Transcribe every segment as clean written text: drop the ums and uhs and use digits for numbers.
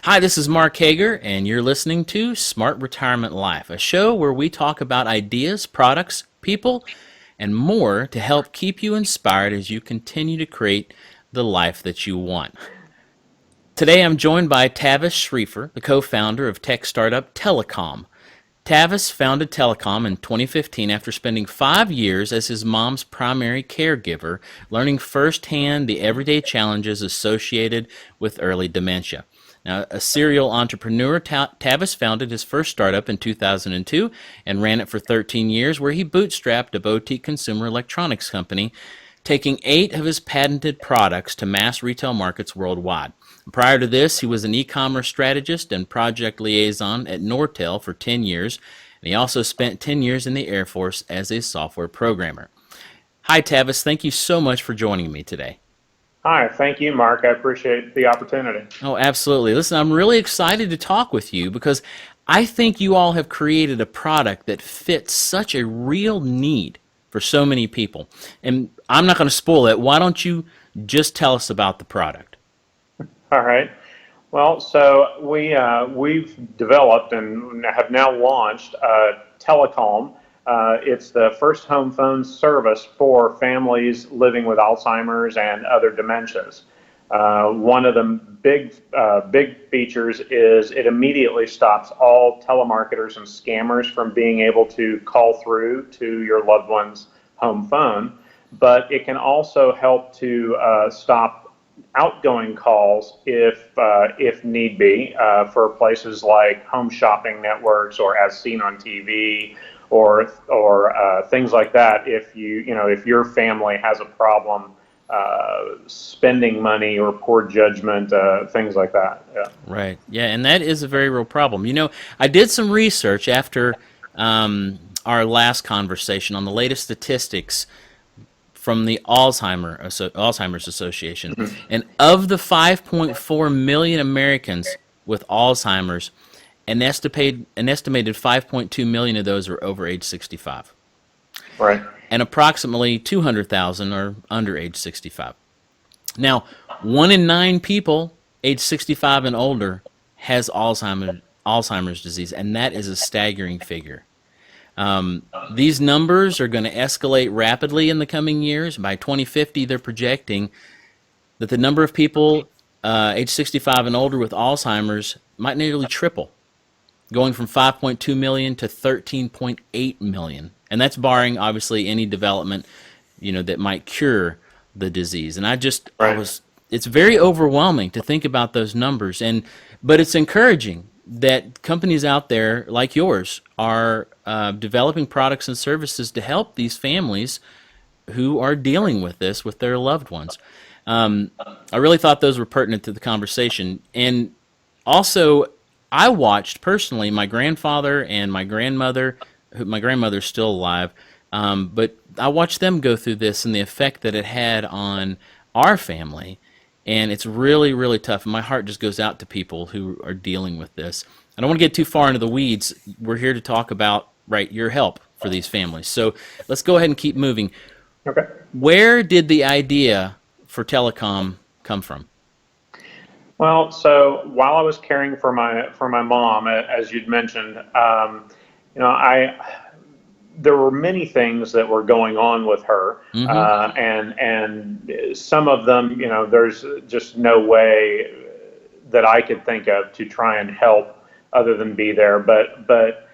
Hi, this is Mark Hager, and you're listening to Smart Retirement Life, a show where we talk about ideas, products, people, and more to help keep you inspired as you continue to create the life that you want. Today I'm joined by Tavis Schriefer, the co-founder of tech startup teleCalm. Tavis founded teleCalm in 2015 after spending 5 years as his mom's primary caregiver, learning firsthand the everyday challenges associated with early dementia. Now, a serial entrepreneur, Tavis founded his first startup in 2002 and ran it for 13 years, where he bootstrapped a boutique consumer electronics company, taking 8 of his patented products to mass retail markets worldwide. Prior to this, he was an e-commerce strategist and project liaison at Nortel for 10 years, and he also spent 10 years in the Air Force as a software programmer. Hi, Tavis. Thank you so much for joining me today. Hi, thank you, Mark. I appreciate the opportunity. Oh, absolutely. Listen, I'm really excited to talk with you because I think you all have created a product that fits such a real need for so many people. And I'm not going to spoil it. Why don't you just tell us about the product? All right. Well, so we've developed and have now launched teleCalm. It's the first home phone service for families living with Alzheimer's and other dementias. One of the big features is it immediately stops all telemarketers and scammers from being able to call through to your loved one's home phone, but it can also help to stop outgoing calls if need be for places like home shopping networks or as seen on TV or things like that. If if your family has a problem spending money or poor judgment, things like that. Yeah. Right. Yeah, and that is a very real problem. I did some research after our last conversation on the latest statistics from the Alzheimer's Association. Mhm. And of the 5.4 million Americans with Alzheimer's, an estimated 5.2 million of those are over age 65. Right. And approximately 200,000 are under age 65. Now, 1 in 9 people age 65 and older has Alzheimer's disease, and that is a staggering figure. These numbers are going to escalate rapidly in the coming years. By 2050, they're projecting that the number of people age 65 and older with Alzheimer's might nearly triple, going from 5.2 million to 13.8 million. And that's barring, obviously, any development, that might cure the disease. And it's very overwhelming to think about those numbers. But it's encouraging that companies out there like yours are developing products and services to help these families who are dealing with this with their loved ones. I really thought those were pertinent to the conversation. And also, I watched personally my grandfather and my grandmother, my grandmother's still alive, but I watched them go through this and the effect that it had on our family. And it's really, really tough. And my heart just goes out to people who are dealing with this. I don't want to get too far into the weeds. We're here to talk about, your help for these families. So let's go ahead and keep moving. Okay. Where did the idea for teleCalm come from? Well, so while I was caring for my mom, as you'd mentioned, there were many things that were going on with her, and some of them, there's just no way that I could think of to try and help other than be there. But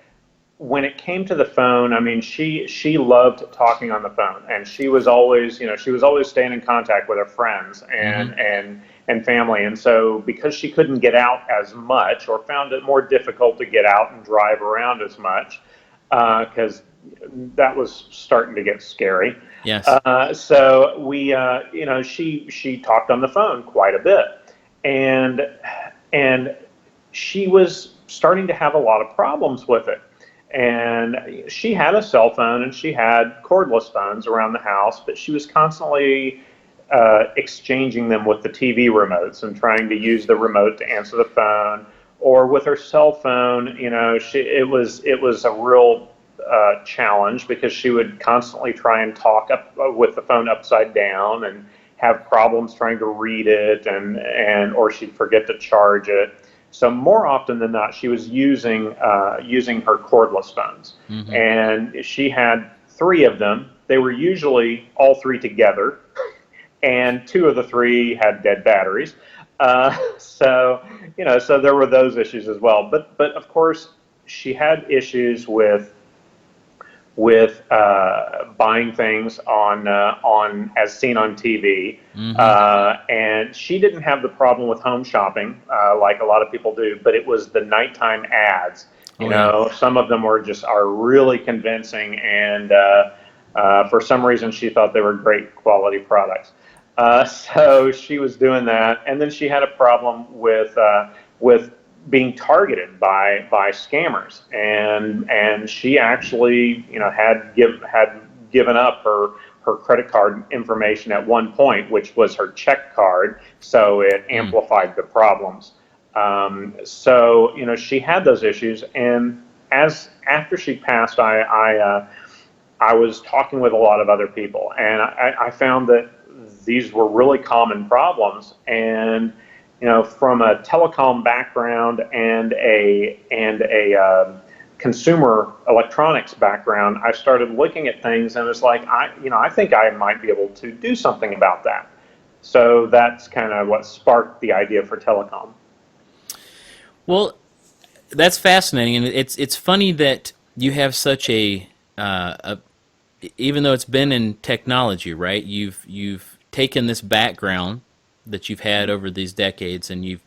when it came to the phone, I mean, she loved talking on the phone, and she was always staying in contact with her friends and family. And so because she couldn't get out as much, or found it more difficult to get out and drive around as much, because that was starting to get scary. Yes. So we, she talked on the phone quite a bit, and she was starting to have a lot of problems with it. And she had a cell phone and she had cordless phones around the house, but she was constantly exchanging them with the TV remotes and trying to use the remote to answer the phone, or with her cell phone. It was a real challenge, because she would constantly try and talk up with the phone upside down and have problems trying to read it, or she'd forget to charge it. So more often than not, she was using her cordless phones, Mm-hmm. and she had three of them. They were usually all three together, and two of the three had dead batteries. So so there were those issues as well. But of course, she had issues with buying things on as seen on TV, Mm-hmm. and she didn't have the problem with home shopping like a lot of people do, but it was the nighttime ads. Oh yeah. Some of them are really convincing, and for some reason she thought they were great quality products. So she was doing that, and then she had a problem with being targeted by scammers, and she actually had given up her credit card information at one point, which was her check card, so it amplified the problems. So she had those issues, and after she passed, I was talking with a lot of other people, and I found that these were really common problems. And from a telecom background and a consumer electronics background, I started looking at things, and it's like I think I might be able to do something about that. So that's kind of what sparked the idea for telecom. Well, that's fascinating, and it's funny that you have such a even though it's been in technology, right? You've taken this background that you've had over these decades, and you've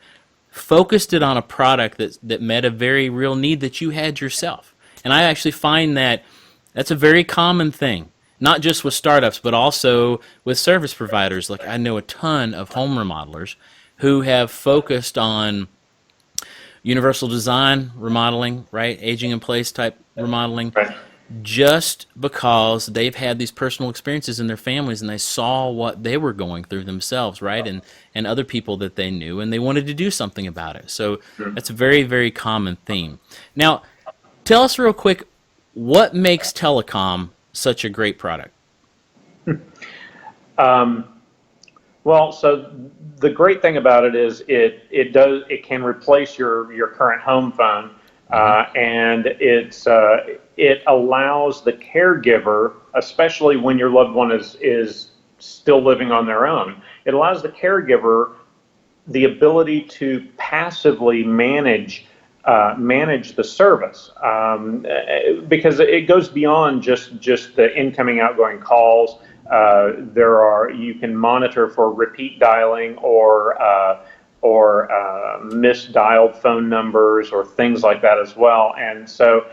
focused it on a product that met a very real need that you had yourself. And I actually find that that's a very common thing, not just with startups, but also with service providers. Like I know a ton of home remodelers who have focused on universal design remodeling, right? Aging in place type remodeling, Right. just because they've had these personal experiences in their families and they saw what they were going through themselves, right? And other people that they knew, and they wanted to do something about it. So that's a very, very common theme. Now, tell us real quick, what makes telecom such a great product? Well, so the great thing about it is it can replace your current home phone, and it allows the caregiver, especially when your loved one is still living on their own, it allows the caregiver the ability to passively manage the service, because it goes beyond just the incoming outgoing calls. You can monitor for repeat dialing or misdialed phone numbers or things like that as well. And so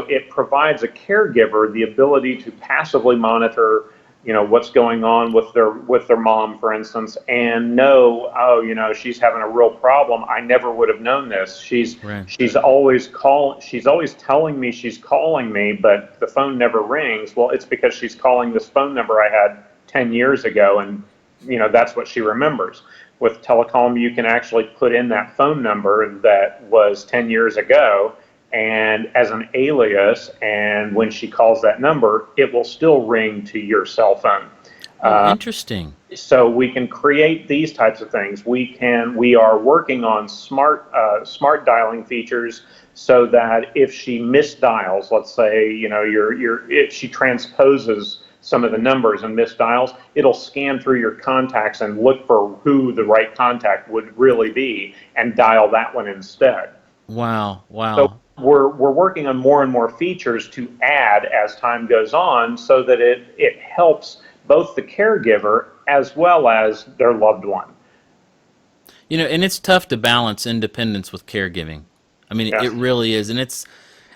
it provides a caregiver the ability to passively monitor what's going on with their mom, for instance, and know, oh, she's having a real problem. I never would have known this. Right. She's always telling me she's calling me, but the phone never rings. Well, it's because she's calling this phone number I had 10 years ago, and that's what she remembers. With telecom, you can actually put in that phone number that was 10 years ago and as an alias, and when she calls that number, it will still ring to your cell phone. Oh, interesting. So we can create these types of things. We are working on smart dialing features, so that if she misdials, let's say if she transposes some of the numbers and misdials, it'll scan through your contacts and look for who the right contact would really be and dial that one instead. Wow, So wow. we're working on more and more features to add as time goes on, so that it helps both the caregiver as well as their loved one. And it's tough to balance independence with caregiving. I mean, Yeah. it really is. And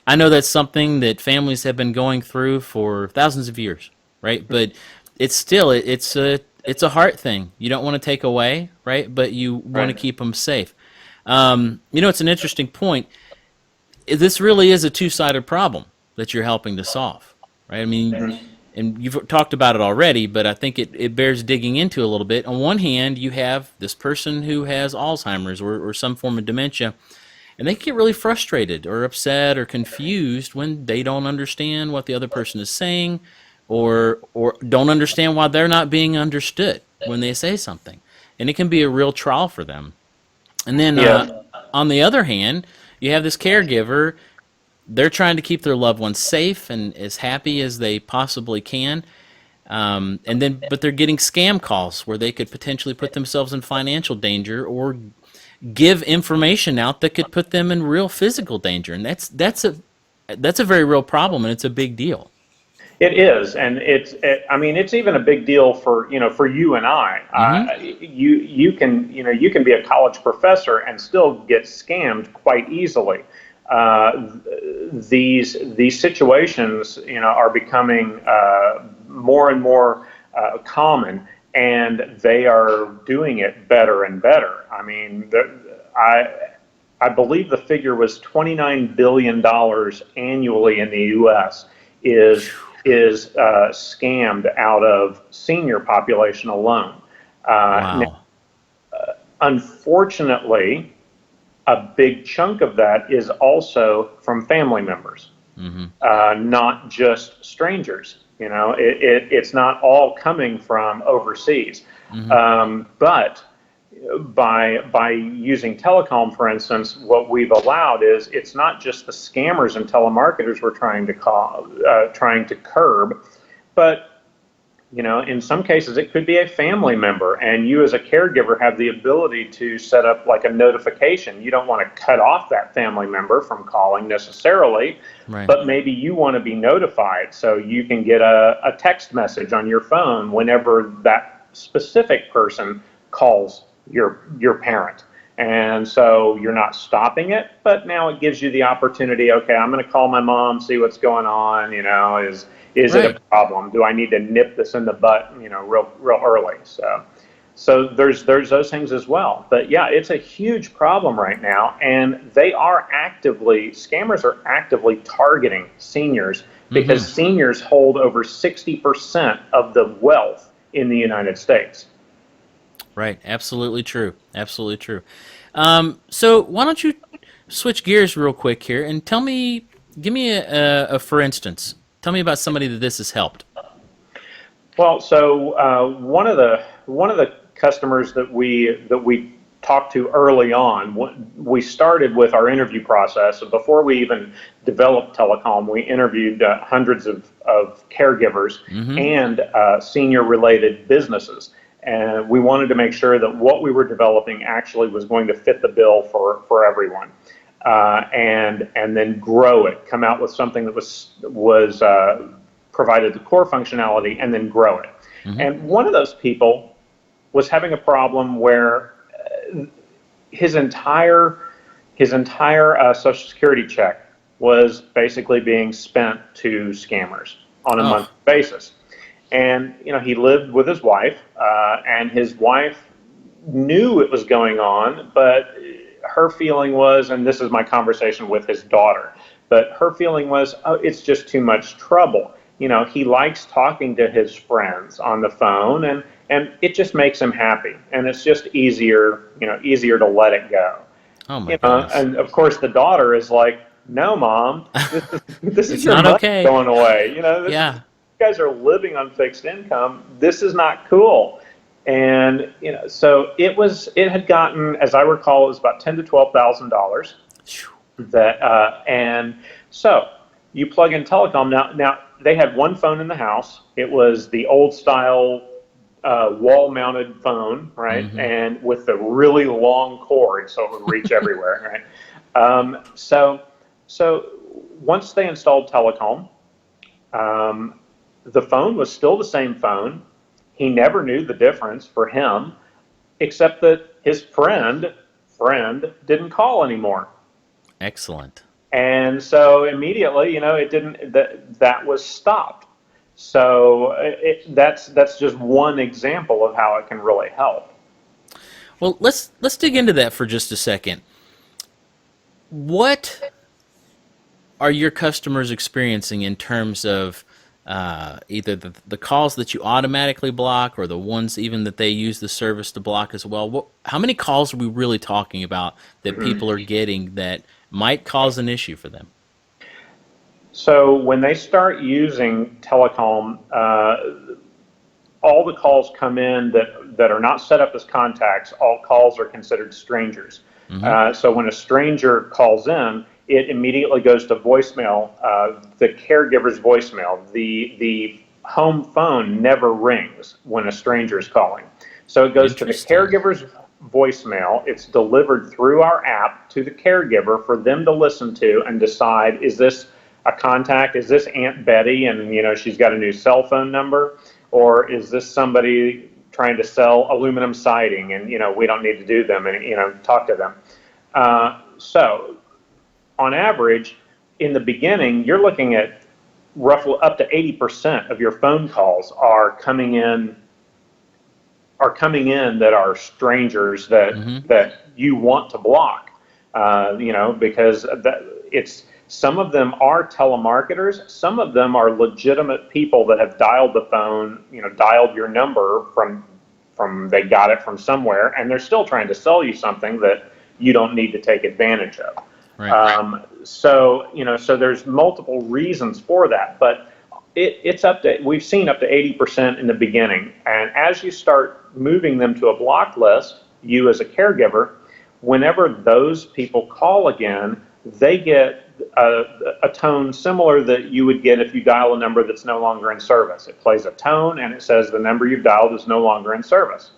I know that's something that families have been going through for thousands of years, right? But it's still, it's a heart thing. You don't want to take away, right? But you want to Right. keep them safe. It's an interesting point. This really is a two-sided problem that you're helping to solve, right? I mean, and you've talked about it already, but I think it bears digging into a little bit. On one hand, you have this person who has Alzheimer's or some form of dementia, and they get really frustrated or upset or confused when they don't understand what the other person is saying, or don't understand why they're not being understood when they say something. And it can be a real trial for them. And then Yeah. on the other hand, you have this caregiver. They're trying to keep their loved ones safe and as happy as they possibly can. But they're getting scam calls where they could potentially put themselves in financial danger or give information out that could put them in real physical danger, and that's a very real problem, and it's a big deal. It is, and I mean, it's even a big deal for for you and I. Mm-hmm. You can be a college professor and still get scammed quite easily. Uh, these situations, are becoming more and more common, and they are doing it better and better. I mean, I I believe the figure was $29 billion annually in the U.S. is scammed out of senior population alone. Now, Wow. unfortunately, a big chunk of that is also from family members, Mm-hmm. not just strangers. It's not all coming from overseas. Mm-hmm. But by using telecom, for instance, what we've allowed is it's not just the scammers and telemarketers we're trying to curb, but in some cases, it could be a family member, and you as a caregiver have the ability to set up like a notification. You don't want to cut off that family member from calling necessarily, Right. but maybe you want to be notified so you can get a text message on your phone whenever that specific person calls your parent. And so you're not stopping it, but now it gives you the opportunity. Okay, I'm going to call my mom, see what's going on. Is it a Right. problem? Do I need to nip this in the butt, real early? So there's those things as well. But yeah, it's a huge problem right now, and scammers are actively targeting seniors Mm-hmm. because seniors hold over 60% of the wealth in the United States. Right. Absolutely true. Absolutely true. So why don't you switch gears real quick here and give me a for instance. Tell me about somebody that this has helped. Well, so one of the customers that we talked to early on, we started with our interview process. So before we even developed telecom, we interviewed hundreds of caregivers Mm-hmm. and senior related businesses. And we wanted to make sure that what we were developing actually was going to fit the bill for everyone, and then grow it, come out with something that was provided the core functionality, and then grow it. Mm-hmm. And one of those people was having a problem where his entire Social Security check was basically being spent to scammers on a Oh. monthly basis. And he lived with his wife, and his wife knew it was going on, but her feeling was, and this is my conversation with his daughter, but her feeling was, oh, it's just too much trouble. He likes talking to his friends on the phone, and it just makes him happy, and it's just easier to let it go. Oh my goodness. And of course the daughter is like, no, mom, this is It's your not money okay. going away. Yeah. You guys are living on fixed income. This is not cool. And so it had gotten, as I recall, it was about $10,000 to $12,000. Phew. And so you plug in telecom. Now they had one phone in the house. It was the old style wall-mounted phone, right? Mm-hmm. And with the really long cord, so it would reach everywhere, right? So once they installed telecom, um, the phone was still the same phone. He never knew the difference for him, except that his friend didn't call anymore. Excellent. And so immediately, it didn't, that was stopped. So that's just one example of how it can really help. Well, let's dig into that for just a second. What are your customers experiencing in terms of either the calls that you automatically block or the ones even that they use the service to block as well? How many calls are we really talking about that people are getting that might cause an issue for them? So when they start using telecom, all the calls come in that are not set up as contacts. All calls are considered strangers. So when a stranger calls in, it immediately goes to voicemail, the caregiver's voicemail. The home phone never rings when a stranger is calling. So it goes to the caregiver's voicemail. It's delivered through our app to the caregiver for them to listen to and decide, is this a contact? Is this Aunt Betty and, she's got a new cell phone number? Or is this somebody trying to sell aluminum siding and, we don't need to do them and, talk to them? So on average, in the beginning, you're looking at roughly up to 80% of your phone calls are coming in that are strangers that you want to block, because some of them are telemarketers, some of them are legitimate people that have dialed the phone, dialed your number from they got it from somewhere, and they're still trying to sell you something that you don't need to take advantage of. Right. So there's multiple reasons for that, but we've seen up to 80% in the beginning. And as you start moving them to a block list, you as a caregiver, whenever those people call again, they get a tone similar that you would get if you dial a number that's no longer in service. It plays a tone and it says the number you've dialed is no longer in service.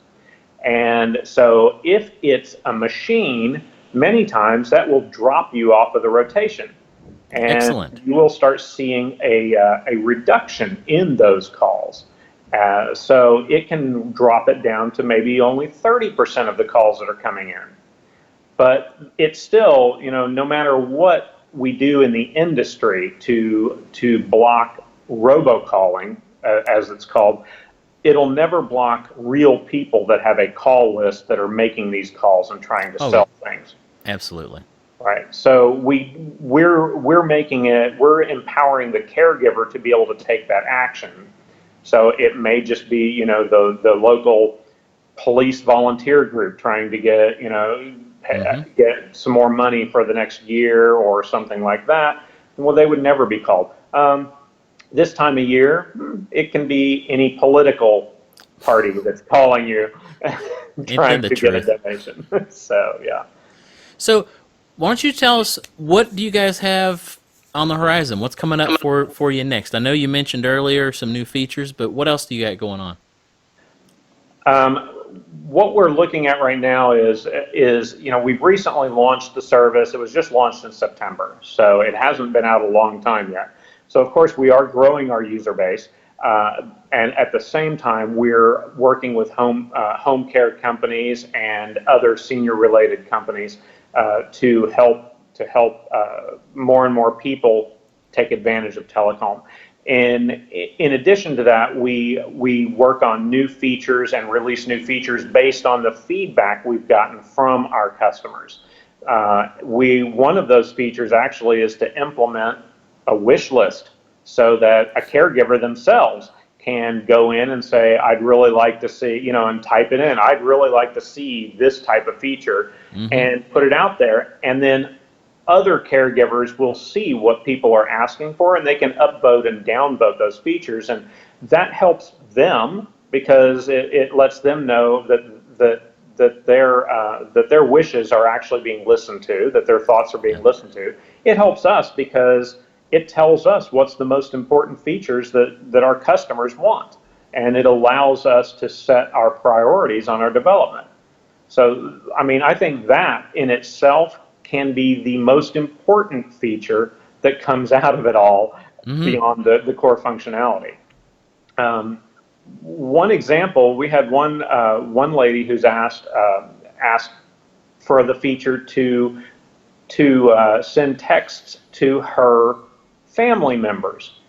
And so if it's a machine, many times that will drop you off of the rotation. And Excellent. You will start seeing a reduction in those calls. So it can drop it down to maybe only 30% of the calls that are coming in. But it's still, no matter what we do in the industry to block robocalling, as it's called, it'll never block real people that have a call list that are making these calls and trying to sell things. Absolutely. Right. So we're making it, we're empowering the caregiver to be able to take that action. So it may just be, the local police volunteer group trying to get, get some more money for the next year or something like that. Well, they would never be called. This time of year, it can be any political party that's calling you trying to get a donation. So, yeah. So why don't you tell us, what do you guys have on the horizon? What's coming up for you next? I know you mentioned earlier some new features, but what else do you got going on? What we're looking at right now is we've recently launched the service. It was just launched in September, so it hasn't been out a long time yet. So of course we are growing our user base, and at the same time we're working with home care companies and other senior related companies to help more and more people take advantage of teleCalm. And in addition to that, we work on new features and release new features based on the feedback we've gotten from our customers. One of those features actually is to implement a wish list so that a caregiver themselves can go in and say, I'd really like to see, and type it in, I'd really like to see this type of feature, and put it out there. And then other caregivers will see what people are asking for, and they can upvote and downvote those features. And that helps them because it lets them know that their wishes are actually being listened to, that their thoughts are being listened to. It helps us because it tells us what's the most important features that our customers want, and it allows us to set our priorities on our development. So, I think that in itself can be the most important feature that comes out of it all, beyond the core functionality. One example, we had one lady who's asked for the feature to send texts to her family members.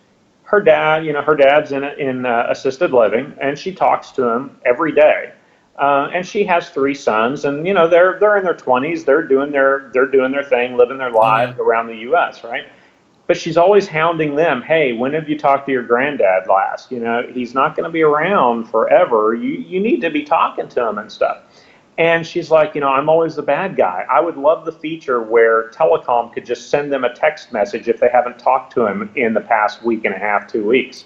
Her dad's in assisted living, and she talks to him every day. And she has 3 sons, and they're in their 20s. They're doing their thing, living their lives around the U.S. Right? But she's always hounding them. Hey, when have you talked to your granddad last? He's not going to be around forever. You need to be talking to him and stuff. And she's like, I'm always the bad guy. I would love the feature where teleCalm could just send them a text message if they haven't talked to him in the past week and a half, 2 weeks.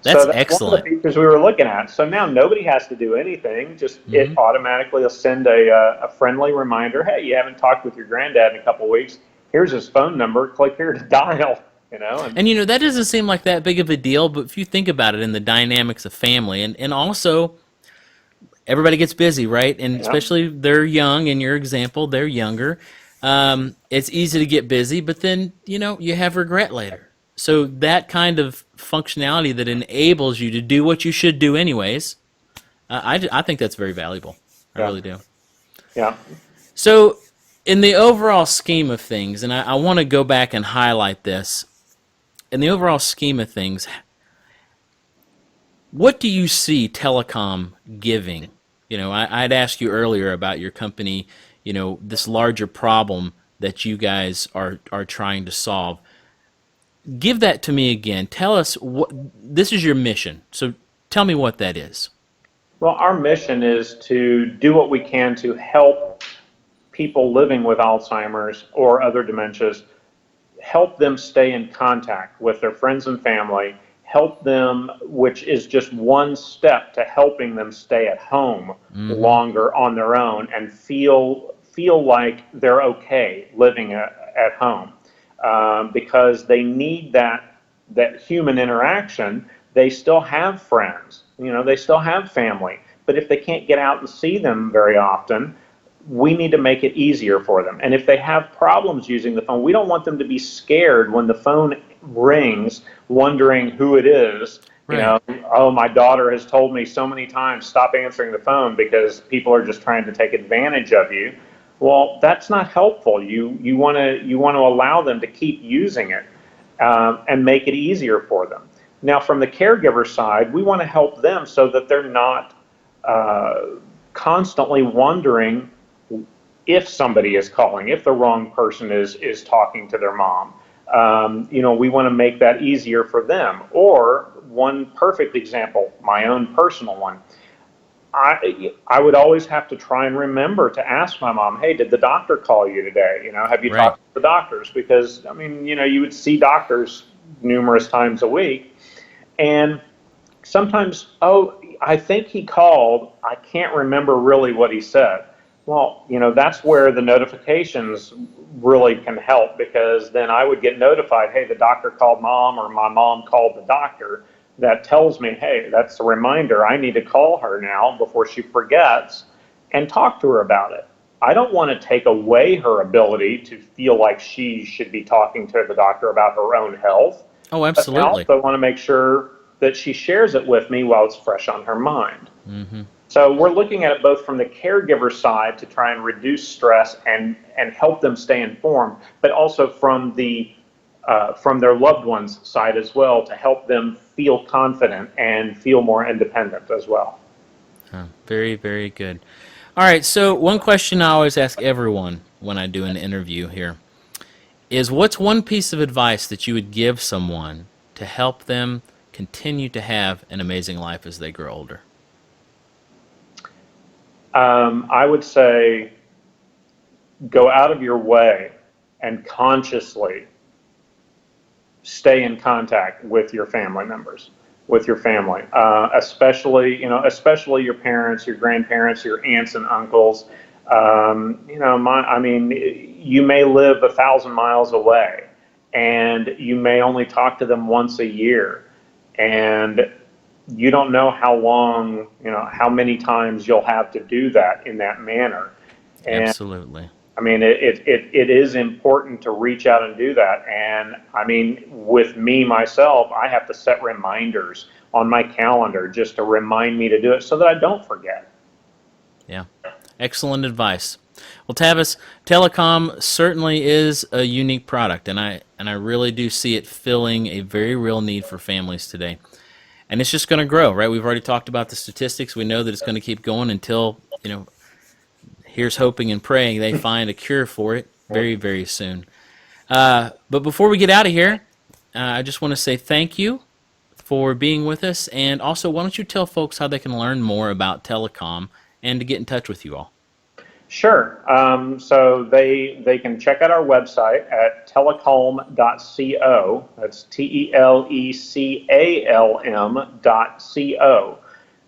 So That's that's one of the excellent. features we were looking at. So now nobody has to do anything. Just Hmm. it automatically will send a friendly reminder. Hey, you haven't talked with your granddad in a couple of weeks. Here's his phone number. Click here to dial. And And that doesn't seem like that big of a deal, but if you think about it in the dynamics of family, and also everybody gets busy, right? And yeah, especially they're young. In your example, they're younger. It's easy to get busy, but then you have regret later. So that kind of functionality that enables you to do what you should do anyways, I think that's very valuable. I yeah, really do. yeah. So, in the overall scheme of things, and I want to go back and highlight this, in the overall scheme of things, what do you see telecom giving? I'd asked you earlier about your company, this larger problem that you guys are trying to solve. Give that to me again. Tell us what this is your mission. So tell me what that is. Well, our mission is to do what we can to help people living with Alzheimer's or other dementias, help them stay in contact with their friends and family, help them, which is just one step to helping them stay at home Mm-hmm. longer on their own and feel like they're okay living at home, because they need that human interaction. They still have friends, they still have family, but if they can't get out and see them very often, we need to make it easier for them. And if they have problems using the phone, we don't want them to be scared when the phone rings, wondering who it is. Right. Oh, my daughter has told me so many times, stop answering the phone because people are just trying to take advantage of you. Well, that's not helpful. You want to allow them to keep using it, and make it easier for them. Now, from the caregiver side, we want to help them so that they're not constantly wondering if somebody is calling, if the wrong person is talking to their mom. We want to make that easier for them. Or one perfect example, my own personal one. I would always have to try and remember to ask my mom, hey, did the doctor call you today? Have you Right. talked to the doctors? Because, you would see doctors numerous times a week. And sometimes, oh, I think he called. I can't remember really what he said. Well, that's where the notifications really can help, because then I would get notified, hey, the doctor called mom, or my mom called the doctor. That tells me, hey, that's a reminder. I need to call her now before she forgets and talk to her about it. I don't want to take away her ability to feel like she should be talking to the doctor about her own health, Oh, but I absolutely. also want to make sure that she shares it with me while it's fresh on her mind. Mm-hmm. So we're looking at it both from the caregiver side to try and reduce stress and help them stay informed, but also from their loved ones' side as well, to help them feel confident and feel more independent as well. Very, very good. All right, so one question I always ask everyone when I do an interview here is what's one piece of advice that you would give someone to help them continue to have an amazing life as they grow older? I would say go out of your way and consciously stay in contact with your family members, with your family, especially your parents, your grandparents, your aunts and uncles. You may live 1,000 miles away, and you may only talk to them once a year, and you don't know how long, how many times you'll have to do that in that manner. And Absolutely. it is important to reach out and do that. And with me, myself, I have to set reminders on my calendar just to remind me to do it so that I don't forget. Yeah. Excellent advice. Well, Tavis, telecom certainly is a unique product, and I really do see it filling a very real need for families today. And it's just going to grow, right? We've already talked about the statistics. We know that it's going to keep going until, here's hoping and praying they find a cure for it very, very soon. But before we get out of here, I just want to say thank you for being with us. And also, why don't you tell folks how they can learn more about telecom and to get in touch with you all? Sure. So they can check out our website at telecalm.co. That's telecalm.co,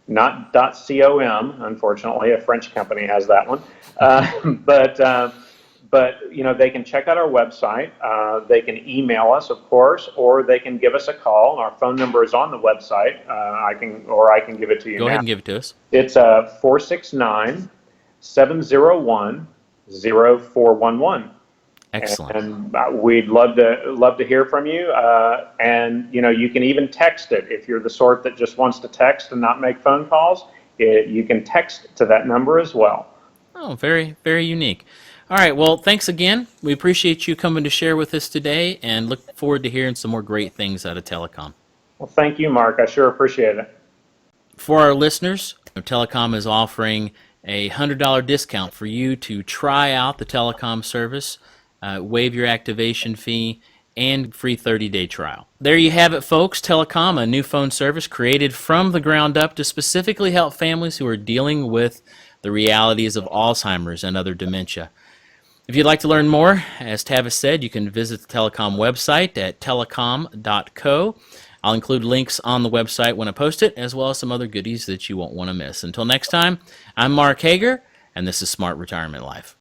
not .com. Unfortunately, a French company has that one. But they can check out our website. They can email us, of course, or they can give us a call. Our phone number is on the website. I can give it to you Go now. ahead and give it to us. It's 469-701-0411. Excellent. And we'd love to hear from you. And you can even text it if you're the sort that just wants to text and not make phone calls. You can text to that number as well. Oh, very, very unique. All right, well, thanks again. We appreciate you coming to share with us today and look forward to hearing some more great things out of telecom. Well, thank you, Mark. I sure appreciate it. For our listeners, telecom is offering a $100 discount for you to try out the telecom service, waive your activation fee, and free 30-day trial. There you have it, folks. Telecom, a new phone service created from the ground up to specifically help families who are dealing with the realities of Alzheimer's and other dementia. If you'd like to learn more, as Tavis said, you can visit the telecom website at telecalm.co. I'll include links on the website when I post it, as well as some other goodies that you won't want to miss. Until next time, I'm Mark Hager, and this is Smart Retirement Life.